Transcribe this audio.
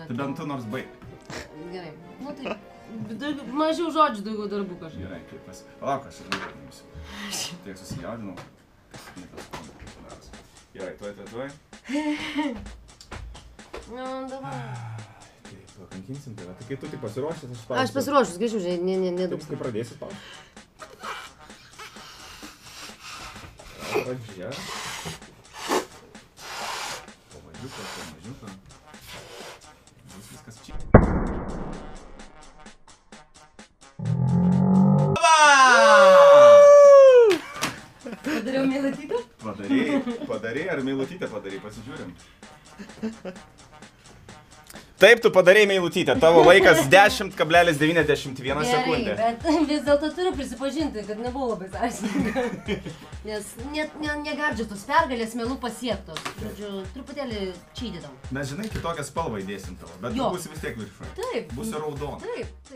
Tai bent tu nors baig. Gerai. Nu tai, mažiau žodžių, daugiau darbų kažkaip. Gerai, kaip palauk, aš ir nuėdamisiu. Tiek susijaudinau. Gerai, tuoj. Nu, davai. Taip, pakankinsim tave. Tai kai tu tik pasiruošęs, aš spausiu. Aš pasiruošus, greičiau, nedaug. Kai pradėsi spausti. Pradžia. Po mažiuką. Bus viskas čia. Padariau meilutytę? Padarei ar meilutytę padarei, pasižiūrim. Taip, tu padarei meilutytę, tavo laikas 10,91 sekundė. Gerai, bet vis dėlto turiu prisipažinti, kad nebuvau labai sąžininga. Nes negardžiu tos pergalės melų pasiektos. Žodžiu, truputėlį čydydam. Mes žinai, kitokią spalvą įdėsim tavo, bet tu būsi vis tiek viršuje. Taip. Būsi raudona. Taip.